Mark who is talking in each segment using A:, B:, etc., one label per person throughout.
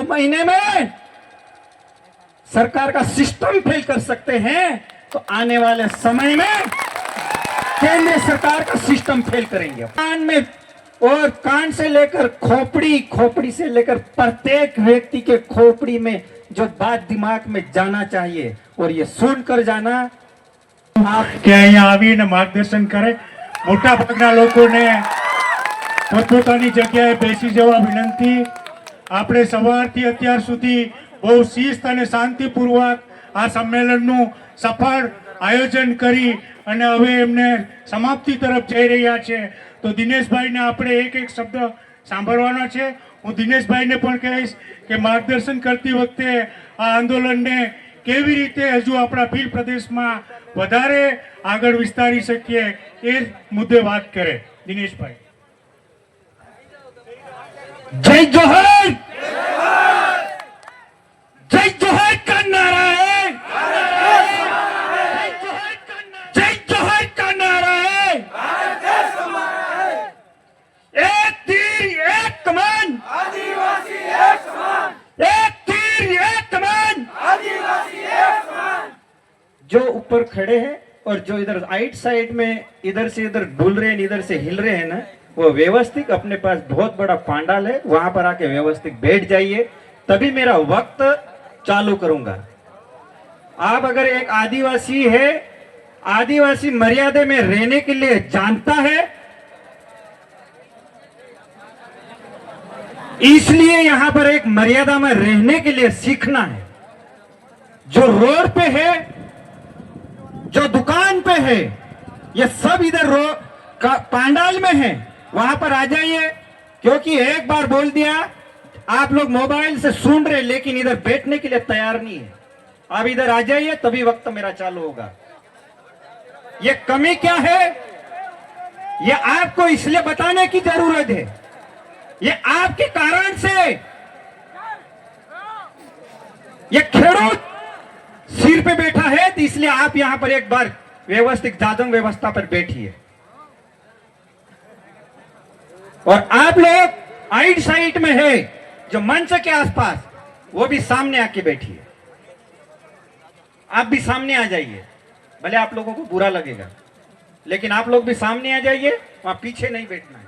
A: महीने में सरकार का सिस्टम फेल कर सकते हैं, तो आने वाले समय में केंद्र सरकार का सिस्टम फेल करेंगे। कान में और कान से लेकर खोपड़ी, खोपड़ी से लेकर प्रत्येक व्यक्ति के खोपड़ी में जो बात दिमाग में जाना चाहिए और ये सुनकर जाना।
B: आप કે અહીંયા આવીને માર્ગદર્શન કરે, મોટા ભાગના લોકોને પોતપોતાની જગ્યાએ બેસી જવા વિનંતી। આપણે સવારથી અત્યાર સુધી બહુ શિસ્ત અને શાંતિપૂર્વક આ સંમેલનનું સફળ આયોજન કરી અને હવે એમને સમાપ્તિ તરફ જઈ રહ્યા છે। તો દિનેશભાઈને આપણે એક એક શબ્દ સાંભળવાનો છે। હું દિનેશભાઈને પણ કહીશ કે માર્ગદર્શન કરતી વખતે આ આંદોલનને કેવી રીતે હજુ આપણા ભીલ પ્રદેશમાં વધારે આગળ વિસ્તારી શકીએ એ મુદ્દે વાત કરે દિનેશભાઈ।
A: जय जोहर, जय जोहर का नारा है, जय जोहर का नारा है। एक तीर एक कमान,
C: आदिवासी एक समान,
A: एक तीर एक कमान।
C: आदिवासी एक समान।
A: जो ऊपर खड़े हैं और जो इधर राइट साइड में इधर से इधर डुल रहे हैं, इधर से हिल रहे हैं ना, वो व्यवस्थित अपने पास बहुत बड़ा पांडाल है, वहां पर आके व्यवस्थित बैठ जाइए, तभी मेरा वक्त चालू करूंगा। आप अगर एक आदिवासी है, आदिवासी मर्यादा में रहने के लिए जानता है, इसलिए यहां पर एक मर्यादा में रहने के लिए सीखना है। जो रोड पे है, जो दुकान पे है, ये सब इधर पांडाल में है, वहां पर आ जाइए। क्योंकि एक बार बोल दिया, आप लोग मोबाइल से सुन रहे लेकिन इधर बैठने के लिए तैयार नहीं है। आप इधर आ जाइए, तभी वक्त मेरा चालू होगा। ये कमी क्या है, ये आपको इसलिए बताने की जरूरत है। ये आपके कारण से ये खेडूत सिर पे बैठा है, तो इसलिए आप यहां पर एक बार व्यवस्थित जाजम व्यवस्था पर बैठिए। और आप लोग आइड साइड में है, जो मंच के आसपास, वो भी सामने आके बैठिए। आप भी सामने आ जाइए, भले आप लोगों को बुरा लगेगा, लेकिन आप लोग भी सामने आ जाइए, वहां पीछे नहीं बैठना है।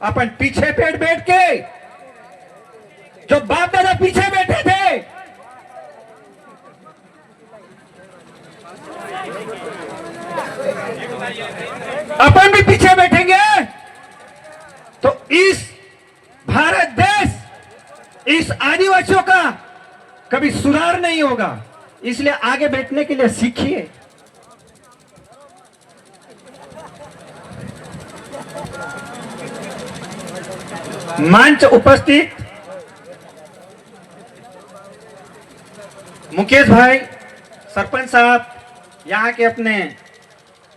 A: अपन पीछे बैठ के, जो बाप दादा पीछे बैठे थे, अपन भी पीछे बैठेंगे, तो इस भारत देश, इस आदिवासियों का कभी सुधार नहीं होगा। इसलिए आगे बैठने के लिए सीखिए। मंच उपस्थित मुकेश भाई, सरपंच साहब, यहाँ के अपने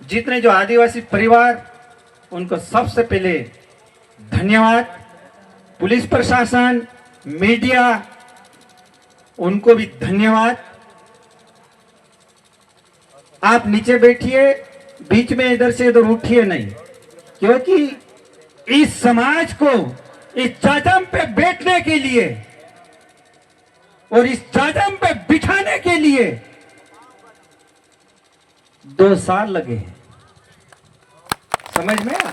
A: जितने जो आदिवासी परिवार, उनको सबसे पहले धन्यवाद। पुलिस प्रशासन, मीडिया, उनको भी धन्यवाद। आप नीचे बैठिए, बीच में इधर से इधर उठिए नहीं, क्योंकि इस समाज को इस जाजम पे बैठने के लिए और इस जाजम पे बिठाने के लिए 2 साल लगे हैं। समझ में आया?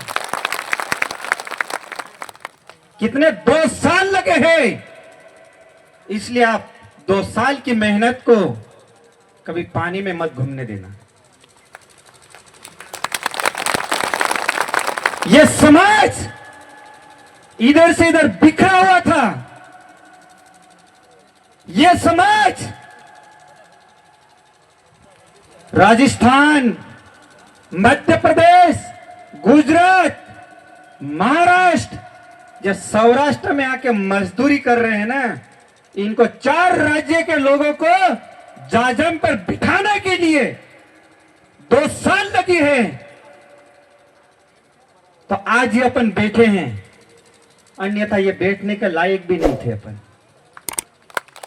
A: कितने 2 साल लगे हैं। इसलिए आप 2 साल की मेहनत को कभी पानी में मत घूमने देना। यह समाज इधर से इधर बिखरा हुआ था। यह समाज राजस्थान, मध्य प्रदेश, गुजरात, महाराष्ट्र, जो सौराष्ट्र में आके मजदूरी कर रहे हैं ना, इनको 4 राज्य के लोगों को जाजम पर बिठाने के लिए 2 साल लगी है। तो आज ये अपन बैठे हैं, अन्यथा ये बैठने के लायक भी नहीं थे अपन।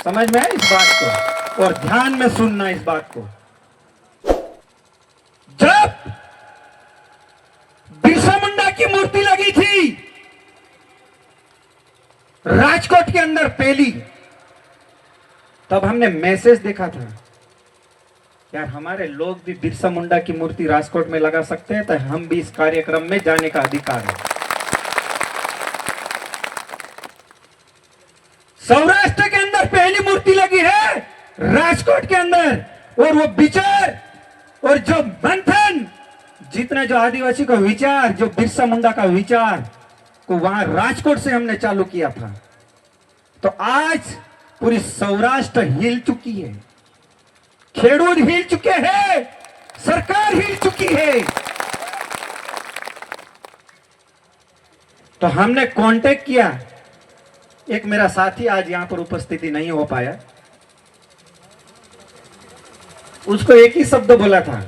A: समझ में आया इस बात को? और ध्यान में सुनना इस बात को। जब बिरसा मुंडा की मूर्ति लगी थी राजकोट के अंदर पहली, तब हमने मैसेज देखा था, यार हमारे लोग भी बिरसा मुंडा की मूर्ति राजकोट में लगा सकते हैं, तो हम भी इस कार्यक्रम में जाने का अधिकार है। सौराष्ट्र के अंदर पहली मूर्ति लगी है राजकोट के अंदर, और वो विचार और जो मंथन, जितने जो आदिवासी का विचार, जो बिरसा मुंडा का विचार को वहां राजकोट से हमने चालू किया था। तो आज पूरी सौराष्ट्र हिल चुकी है, खेडूत हिल चुके हैं, सरकार हिल चुकी है। तो हमने कांटेक्ट किया, एक मेरा साथी आज यहां पर उपस्थिति नहीं हो पाया, उसको एक ही शब्द बोला था,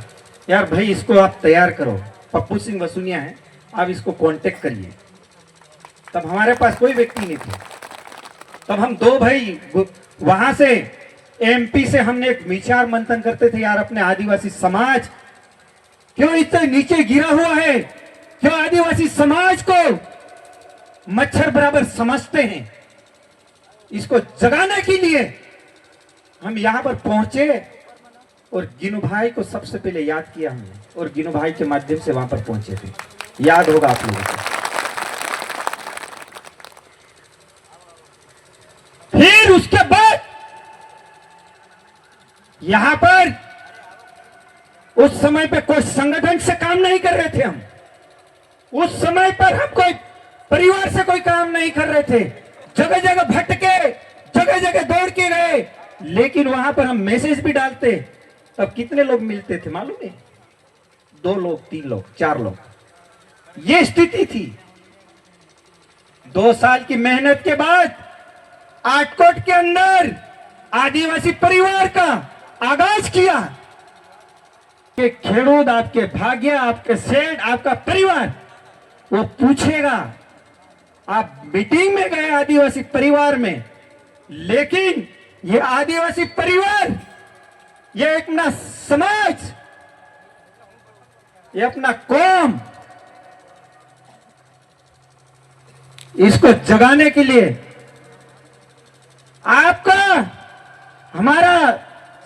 A: यार भाई इसको आप तैयार करो, पप्पू सिंह वसुनिया है, आप इसको कांटेक्ट करिए। तब हमारे पास कोई व्यक्ति नहीं था। तब हम दो भाई वहां से एमपी से हमने एक विचार मंथन करते थे, यार अपने आदिवासी समाज क्यों इतने नीचे गिरा हुआ है, क्यों आदिवासी समाज को मच्छर बराबर समझते हैं। इसको जगाने के लिए हम यहां पर पहुंचे और गिनू भाई को सबसे पहले याद किया हमने, और गिनू भाई के माध्यम से वहां पर पहुंचे थे, याद होगा आप लोगों को। फिर उसके बाद यहां पर उस समय पे कोई संगठन से काम नहीं कर रहे थे हम, उस समय पर हम कोई परिवार से कोई काम नहीं कर रहे थे, जगह जगह भटके, जगह जगह दौड़ के गए, लेकिन वहां पर हम मैसेज भी डालते, तब कितने लोग मिलते थे मालूम है? 2 लोग, 3 लोग, 4 लोग, ये स्थिति थी। 2 साल की मेहनत के बाद आटकोट के अंदर आदिवासी परिवार का आगाज किया कि खेडूत, आपके भाग्य, आपके सेठ, आपका परिवार, वो पूछेगा। आप मीटिंग में गए आदिवासी परिवार में, लेकिन ये आदिवासी परिवार, ये अपना समाज, ये अपना कौम, इसको जगाने के लिए आपका, हमारा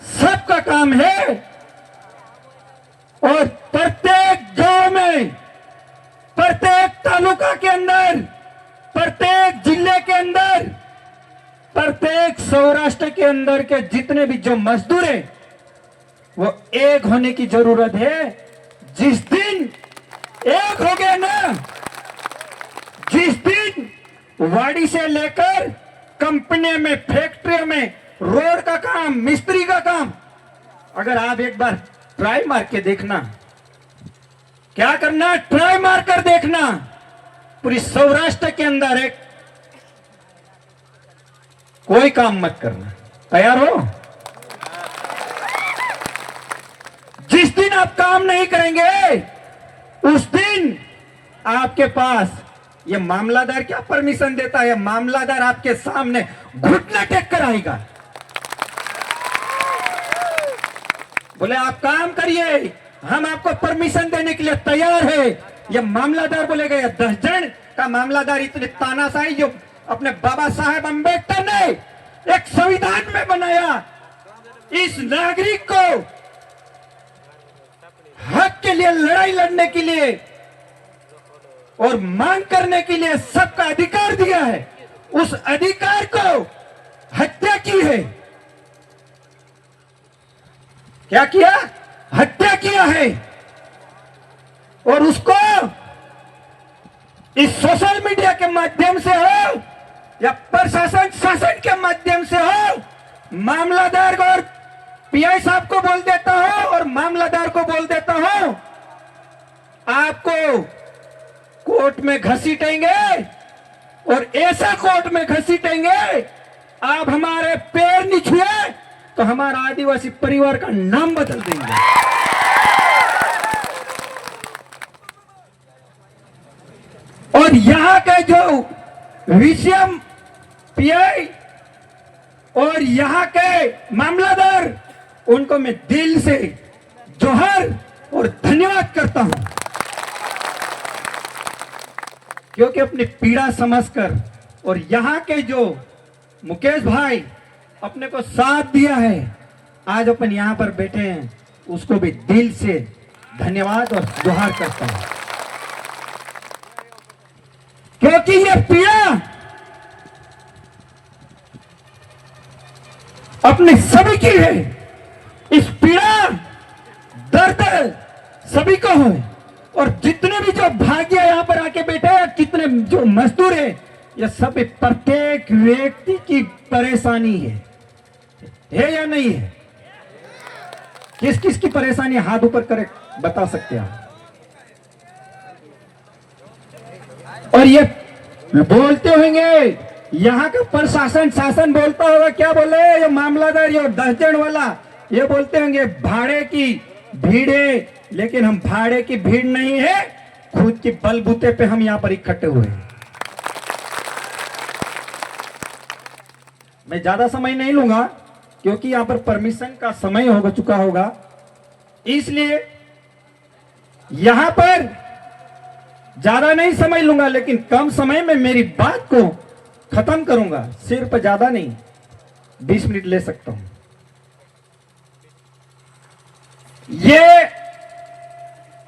A: सबका काम है। और प्रत्येक गांव में, प्रत्येक तालुका के अंदर, प्रत्येक जिले के अंदर, प्रत्येक सौराष्ट्र के अंदर के जितने भी जो मजदूर हैं, वो एक होने की जरूरत है। जिस दिन एक हो गया ना, जिस दिन वाड़ी से लेकर कंपनी में, फैक्ट्री में, रोड का काम, मिस्त्री का काम, अगर आप एक बार ट्राई मार के देखना, क्या करना, ट्राई मार कर देखना, पूरी सौराष्ट्र के अंदर एक कोई काम मत करना, तैयार हो? जिस दिन आप काम नहीं करेंगे, उस दिन आपके पास ये मामलादार क्या परमिशन देता है? मामलादार आपके सामने घुटना टेक कर आएगा, बोले आप काम करिए, हम आपको परमिशन देने के लिए तैयार है। ये मामलादार बोलेगा, ये 10 जन का मामलादार इतने तानाशाही जो अपने बाबा साहेब अम्बेडकर ने एक संविधान में बनाया, इस नागरिक को हक के लिए लड़ाई लड़ने के लिए और मांग करने के लिए सबका अधिकार दिया है, उस अधिकार को हत्या की है। क्या किया? हत्या किया है। और उसको इस सोशल मीडिया के माध्यम से हो या प्रशासन शासन के माध्यम से हो, मामलादार को और पीआई साहब को बोल देता हो और मामलादार को बोल देता हो, आपको कोर्ट में घसीटेंगे और ऐसा कोर्ट में घसीटेंगे, आप हमारे पैर नहीं छुए तो हमारा आदिवासी परिवार का नाम बदल देंगे। और यहां के जो विषम पीआई और यहां के मामलादार, उनको मैं दिल से जोहर और धन्यवाद करता हूं, क्योंकि अपनी पीड़ा समझकर, और यहां के जो मुकेश भाई अपने को साथ दिया है, आज अपन यहां पर बैठे हैं, उसको भी दिल से धन्यवाद और जोहार करता हूं। क्योंकि ये पीड़ा अपने सभी की है, इस पीड़ा दर्द सभी को है। और जितने भी जो भाग्य यहां पर आके बैठे हैं, कितने जो मजदूर है, ये सब प्रत्येक व्यक्ति की परेशानी है या नहीं है? किस किस की परेशानी, हाथ ऊपर करे बता सकते हैं आप? और ये बोलते होंगे यहाँ का प्रशासन शासन बोलता होगा, क्या बोले ये मामलादार, ये 10 जन वाला, ये बोलते होंगे भाड़े की भीड़ है, लेकिन हम भाड़े की भीड़ नहीं है, खुद की बलबूते पे हम यहां पर इकट्ठे हुए हैं। मैं ज्यादा समय नहीं लूंगा क्योंकि यहां पर परमिशन का समय हो चुका होगा, इसलिए यहां पर ज्यादा नहीं समय लूंगा, लेकिन कम समय में मेरी बात को खत्म करूंगा। सिर्फ ज्यादा नहीं, 20 मिनट ले सकता हूं। ये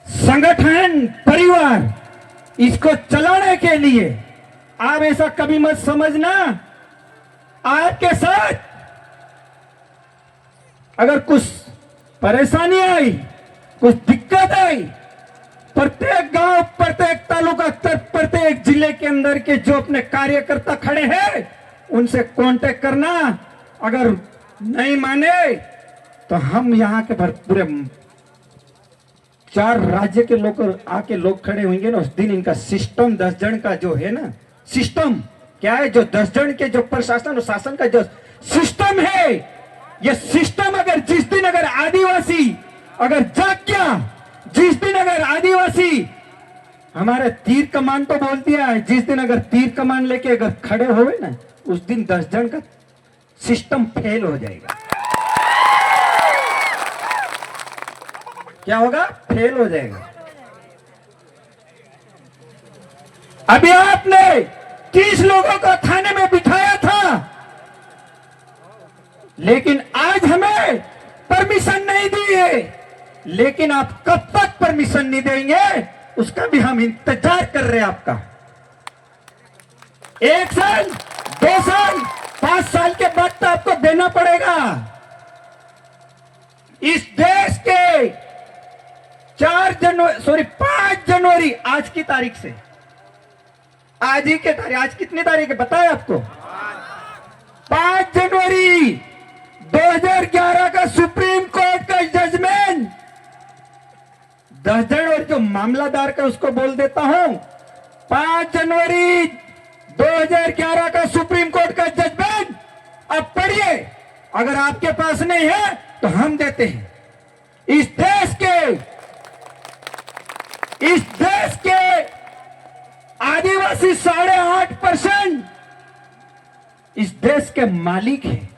A: संगठन परिवार, इसको चलाने के लिए आप ऐसा कभी मत समझना, आपके साथ अगर कुछ परेशानी आई, कुछ दिक्कत आई, प्रत्येक गांव, प्रत्येक तालुका, प्रत्येक जिले के अंदर के जो अपने कार्यकर्ता खड़े हैं, उनसे कांटेक्ट करना। अगर नहीं माने तो हम यहाँ के पूरे 4 राज्य के लोग आके लोग खड़े होंगे ना, उस दिन इनका सिस्टम 10 जन का जो है ना, सिस्टम क्या है, जो 10 जन के जो प्रशासन और शासन का जो सिस्टम है, ये सिस्टम अगर जिस दिन अगर आदिवासी अगर जाग गया, जिस दिन अगर आदिवासी हमारे तीर कमान तो बोल दिया है, जिस दिन अगर तीर कमान लेके अगर खड़े हुए ना, उस दिन 10 जन का सिस्टम फेल हो जाएगा। क्या होगा? फेल हो जाएगा। अभी आपने 30 लोगों को थाने में बिठाया था, लेकिन आज हमें परमिशन नहीं दी है। लेकिन आप कब तक परमिशन नहीं देंगे, उसका भी हम इंतजार कर रहे हैं आपका। 1 साल, 2 साल, 5 साल के बाद तो आपको देना पड़ेगा। इस देश के 5 जनवरी आज की तारीख से, आज ही के तारीख, आज कितनी तारीख है बताए आपको? 5 जनवरी 2011 का सुप्रीम कोर्ट का जजमेंट, 10 जन और जो मामलादार का उसको बोल देता हूं, 5 जनवरी 2011 का सुप्रीम कोर्ट का जजमेंट अब पढ़िए। अगर आपके पास नहीं है तो हम देते हैं। इस देश के आदिवासी 8.5% इस देश के मालिक हैं।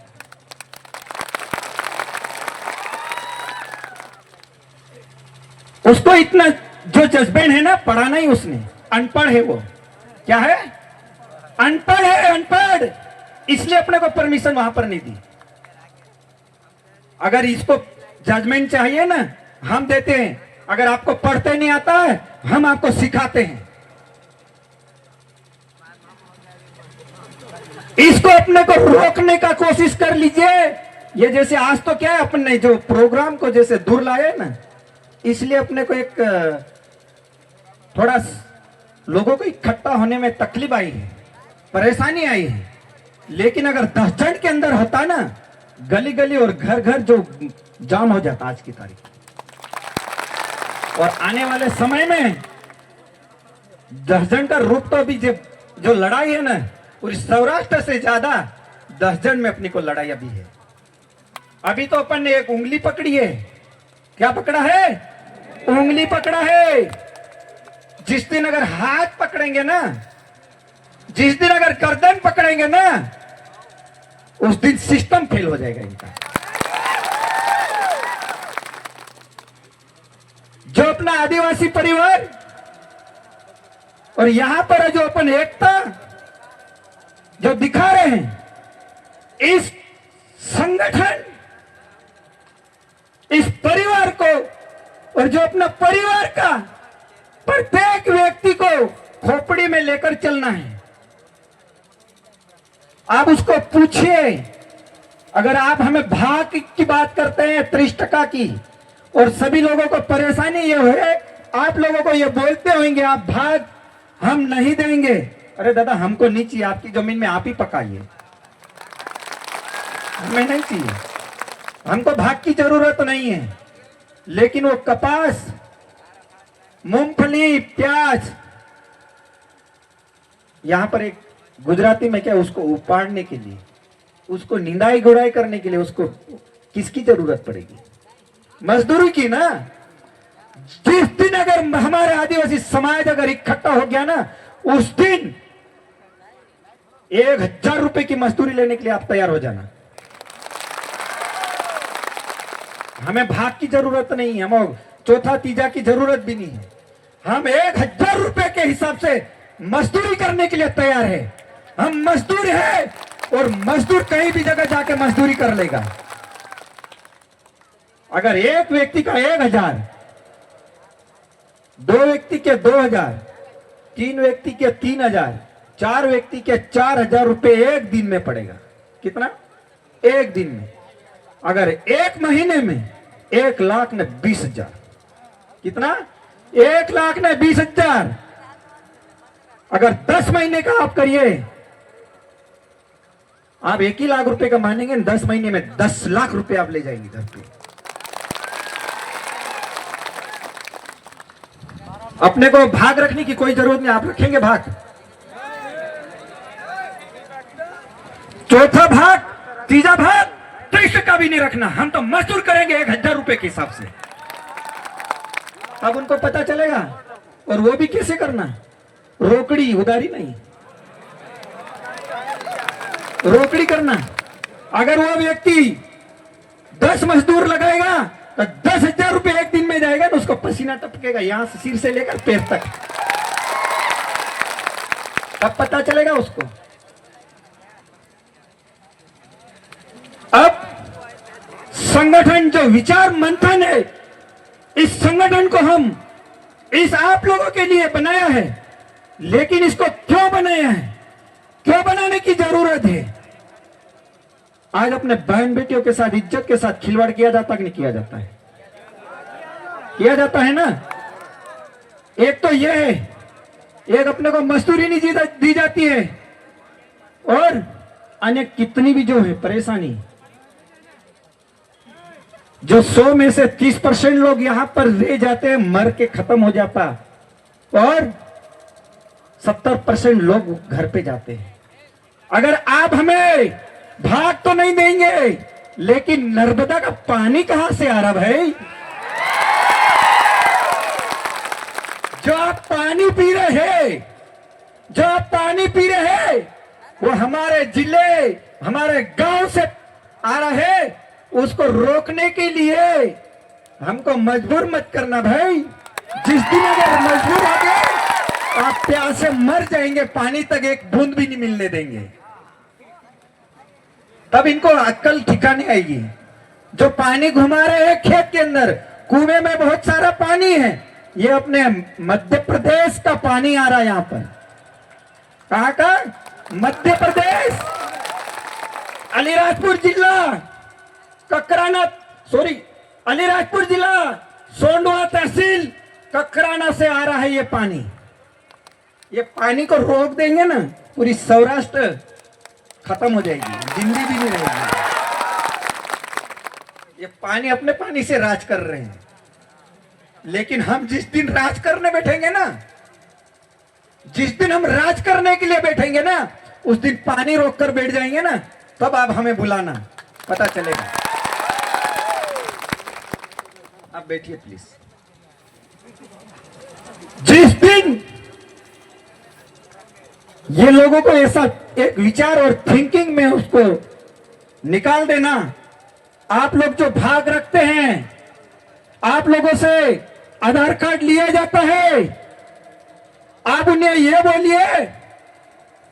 A: उसको इतना जो जजमेंट है ना, पढ़ा नहीं उसने, अनपढ़ है वो। क्या है? अनपढ़ है, अनपढ़। इसलिए अपने को परमिशन वहां पर नहीं दी। अगर इसको जजमेंट चाहिए ना, हम देते हैं। अगर आपको पढ़ते नहीं आता है, हम आपको सिखाते हैं। इसको अपने को रोकने का कोशिश कर लीजिए। ये जैसे आज तो क्या है, अपने जो प्रोग्राम को जैसे दूर लाए ना, इसलिए अपने को एक थोड़ा लोगों को इकट्ठा होने में तकलीफ आई है, परेशानी आई है। लेकिन अगर 10 जन के अंदर होता ना, गली गली और घर घर जो जाम हो जाता आज की तारीख। और आने वाले समय में 10 जन का रूप तो अभी जो लड़ाई है ना, पूरी सौराष्ट्र से ज्यादा 10 जन में अपनी को लड़ाई अभी है। अभी तो अपन ने एक उंगली पकड़ी है। क्या पकड़ा है? उंगली पकड़ा है। जिस दिन अगर हाथ पकड़ेंगे ना, जिस दिन अगर गर्दन पकड़ेंगे ना, उस दिन सिस्टम फेल हो जाएगा इनका। जो अपना आदिवासी परिवार और यहां पर जो अपन एकता जो दिखा रहे हैं, इस संगठन इस परिवार को और जो अपना परिवार का प्रत्येक व्यक्ति को खोपड़ी में लेकर चलना है। आप उसको पूछिए, अगर आप हमें भाग की बात करते हैं 30% की, और सभी लोगों को परेशानी ये है, आप लोगों को ये बोलते होंगे आप भाग हम नहीं देंगे। अरे दादा, हमको नहीं चाहिए, आपकी जमीन में आप ही पकाइए, हमें नहीं चाहिए, हमको भाग की जरूरत नहीं है। लेकिन वो कपास, मूंगफली, प्याज, यहां पर एक गुजराती में क्या, उसको उपाड़ने के लिए, उसको निंदाई गुड़ाई करने के लिए उसको किसकी जरूरत पड़ेगी? मजदूरी की ना। जिस दिन अगर हमारे आदिवासी समाज अगर इकट्ठा हो गया ना, उस दिन 1000 रुपए की मजदूरी लेने के लिए आप तैयार हो जाना। हमें भाग की जरूरत नहीं है, हमें चौथा तीजा की जरूरत भी नहीं है। हम 1000 रुपए के हिसाब से मजदूरी करने के लिए तैयार है। हम मजदूर है, और मजदूर कहीं भी जगह जाके मजदूरी कर लेगा। अगर एक व्यक्ति का 1000, 2 व्यक्ति के 2000, 3 व्यक्ति के 3000, 4 व्यक्ति के 4000 रुपए एक दिन में पड़ेगा। कितना? एक दिन में। अगर एक महीने में 1,20,000, कितना? 1,20,000। अगर 10 महीने का आप करिए, आप 1 ही लाख रुपए का मानेंगे, 10 महीने में 10 लाख रुपए आप ले जाएंगे घर पे। अपने को भाग रखने की कोई जरूरत नहीं, आप रखेंगे भाग। चौथा भाग, तीजा भाग 30% भी नहीं रखना। हम तो मजदूर करेंगे 1000 रुपए के हिसाब से। अब उनको पता चलेगा, और वो भी कैसे करना? रोकड़ी, उधारी नहीं, रोकड़ी करना। अगर वो व्यक्ति 10 मजदूर लगाएगा तो 10,000 रुपए एक दिन में जाएगा, तो उसको पसीना टपकेगा यहां से, सिर से लेकर पैर तक। तब पता चलेगा उसको। अब संगठन जो विचार मंथन है, इस संगठन को हम इस आप लोगों के लिए बनाया है। लेकिन इसको क्यों बनाया है, क्यों बनाने की जरूरत है? आज अपने बहन बेटियों के साथ इज्जत के साथ खिलवाड़ किया जाता कि नहीं किया जाता है? किया जाता है ना। एक तो यह है, एक अपने को मजदूरी नहीं दी जाती है, और अन्य कितनी भी जो है परेशानी, जो 100 में से 30% लोग यहां पर रह जाते हैं, मर के खत्म हो जाता, और 70% लोग घर पे जाते हैं। अगर आप हमें भाग तो नहीं देंगे, लेकिन नर्मदा का पानी कहां से आ रहा भाई? जो आप पानी पी रहे हैं, जो आप पानी पी रहे हैं, वो हमारे जिले, हमारे गांव से आ रहा है। उसको रोकने के लिए हमको मजबूर मत करना भाई। जिस दिन अगर मजबूर हो गए, आप प्यास से मर जाएंगे, पानी तक एक बूंद भी नहीं मिलने देंगे। तब इनको अक्ल ठिकाने आएगी। जो पानी घुमा रहे हैं खेत के अंदर, कुएं में बहुत सारा पानी है, ये अपने मध्य प्रदेश का पानी आ रहा है यहां पर। कहां का? मध्य प्रदेश, अलीराजपुर जिला, अलीराजपुर जिला, सोंडवा तहसील, ककराना से आ रहा है ये पानी। ये पानी को रोक देंगे ना, पूरी सौराष्ट्र खत्म हो जाएगी, जिंदगी भी नहीं रहेगी। ये पानी अपने पानी से राज कर रहे हैं। लेकिन हम जिस दिन राज करने बैठेंगे ना, जिस दिन हम राज करने के लिए बैठेंगे ना, उस दिन पानी रोक कर बैठ जाएंगे ना, तब आप हमें बुलाना, पता चलेगा। आप बैठिए प्लीज। जिस दिन ये लोगों को ऐसा एक विचार और थिंकिंग में उसको निकाल देना, आप लोग जो भाग रखते हैं, आप लोगों से आधार कार्ड लिया जाता है, आप उन्हें यह बोलिए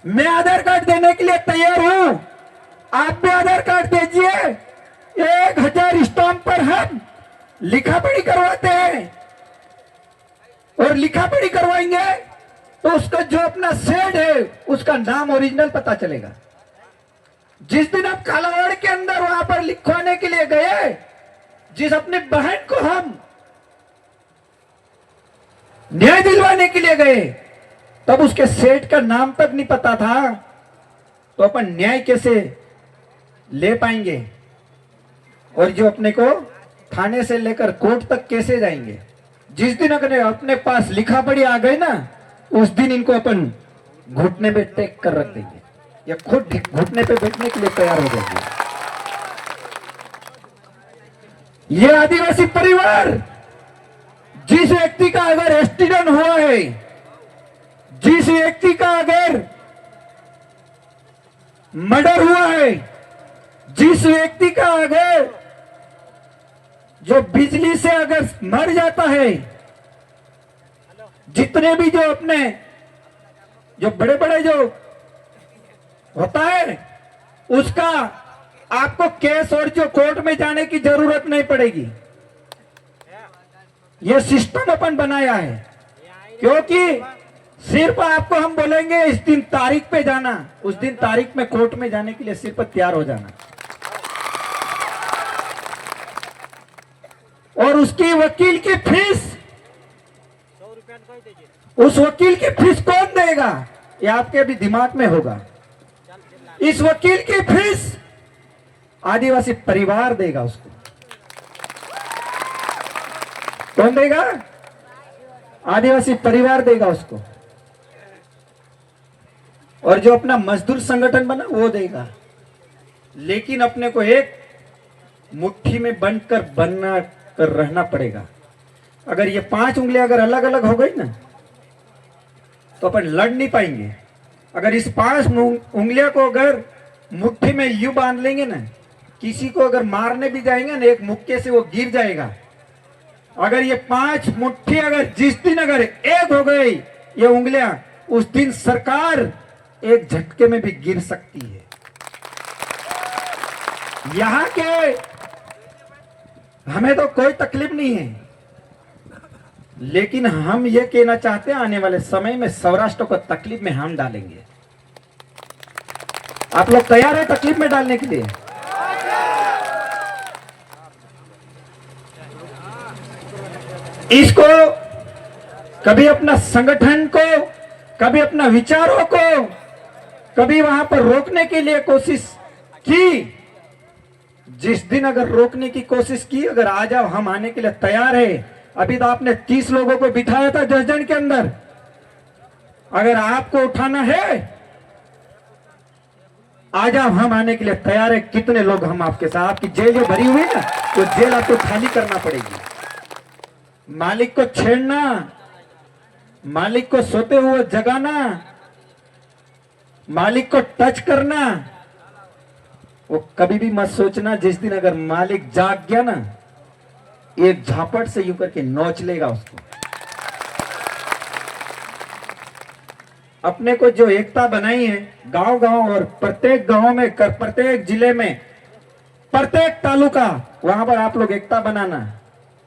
A: मैं आधार कार्ड देने के लिए तैयार हूं, आप भी आधार कार्ड दीजिए, 1000 स्टाम्प पर हम लिखा पढ़ी करवाते हैं, और लिखा पढ़ी करवाएंगे तो उसका जो अपना सेड है उसका नाम ओरिजिनल पता चलेगा। जिस दिन आप कालावाड़ के अंदर वहां पर लिखवाने के लिए गए, जिस अपने बहन को हम न्याय दिलवाने के लिए गए, तब उसके सेठ का नाम तक नहीं पता था, तो अपन न्याय कैसे ले पाएंगे? और जो अपने को थाने से लेकर कोर्ट तक कैसे जाएंगे? जिस दिन अगर अपने पास लिखा पढ़ी आ गई ना, उस दिन इनको अपन घुटने पे टेक कर रख देंगे या खुद घुटने पे बैठने के लिए तैयार हो जाएंगे। ये आदिवासी परिवार, जिस व्यक्ति का अगर एक्सीडेंट हुआ है, जिस व्यक्ति का अगर मर्डर हुआ है, जिस व्यक्ति का अगर जो बिजली से अगर मर जाता है, जितने भी जो अपने जो बड़े बड़े जो होता है, उसका आपको केस और जो कोर्ट में जाने की जरूरत नहीं पड़ेगी। यह सिस्टम अपन बनाया है, क्योंकि सिर्फ आपको हम बोलेंगे इस दिन तारीख पे जाना, उस दिन तारीख में कोर्ट में जाने के लिए सिर्फ तैयार हो जाना। और उसकी वकील की फीस, उस वकील की फीस कौन देगा? ये आपके भी दिमाग में होगा। इस वकील की फीस आदिवासी परिवार देगा। उसको कौन देगा? आदिवासी परिवार देगा उसको। और जो अपना मजदूर संगठन बना वो देगा। लेकिन अपने को एक मुट्ठी में बनकर बनना कर रहना पड़ेगा। अगर ये 5 उंगलियां अगर अलग अलग हो गई ना, तो अपन लड़ नहीं पाएंगे। अगर इस 5 उंगलियां को अगर मुट्ठी में यूं बांध लेंगे ना, किसी को अगर मारने भी जाएंगे ना, एक मुक्के से वो गिर जाएगा। अगर ये 5 मुट्ठी अगर जिस दिन अगर एक हो गई ये उंगलियां, उस दिन सरकार एक झटके में भी गिर सकती है। यहां के हमें तो कोई तकलीफ नहीं है, लेकिन हम ये कहना चाहते हैं आने वाले समय में सौराष्ट्र को तकलीफ में हम डालेंगे। आप लोग तैयार है तकलीफ में डालने के लिए? इसको कभी अपना संगठन को, कभी अपना विचारों को, कभी वहां पर रोकने के लिए कोशिश की। जिस दिन अगर रोकने की कोशिश की, अगर आ जाओ हम आने के लिए तैयार है। अभी तो आपने 30 लोगों को बिठाया था जसदण के अंदर। अगर आपको उठाना है आ जाओ, हम आने के लिए तैयार है। कितने लोग हम आपके साथ? आपकी जेल जो भरी हुई ना, वो जेल आपको खाली करना पड़ेगी। मालिक को छेड़ना, मालिक को सोते हुए जगाना, मालिक को टच करना, वो कभी भी मत सोचना। जिस दिन अगर मालिक जाग गया ना, एक झापट से यूं करके नोच लेगा उसको। अपने को जो एकता बनाई है गांव गांव और प्रत्येक गांव में, प्रत्येक जिले में, प्रत्येक तालुका, वहां पर आप लोग एकता बनाना।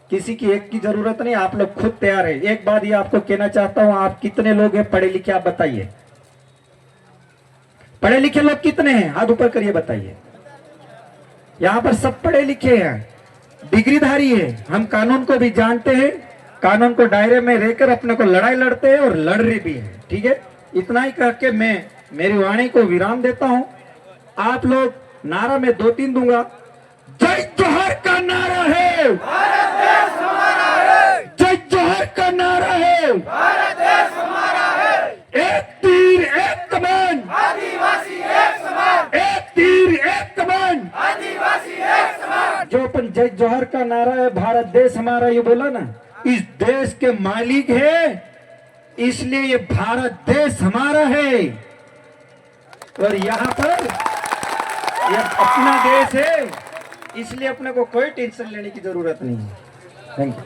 A: किसी की एक की जरूरत नहीं, आप लोग खुद तैयार है। एक बात ये आपको कहना चाहता हूं, आप कितने लोग हैं पढ़े लिखे? आप बताइए, पढ़े लिखे लोग कितने हैं? हाथ ऊपर करिए, बताइए। यहां पर सब पढ़े लिखे हैं, डिग्रीधारी है। हम कानून को भी जानते हैं, कानून को दायरे में रहकर अपने को लड़ाई लड़ते हैं और लड़ रहे भी हैं। ठीक है, इतना ही कह के मैं मेरी वाणी को विराम देता हूं। आप लोग नारा में 2-3 दूंगा। जय जोहर का नारा है,
C: भारत देश हमारा है।
A: जय जोहर का नारा है,
C: भारत देश हमारा है।
A: एक तीर एक कमान,
C: आदिवासी एक समान।
A: एक तीर एक कमान।
C: आदिवासी एक समान।
A: जो अपन जय जोहर का नारा है, भारत देश हमारा, ये बोला ना, इस देश के मालिक है, इसलिए ये भारत देश हमारा है। और यहाँ पर ये अपना देश है, इसलिए अपने को कोई टेंशन लेने की जरूरत नहीं है। Thank you.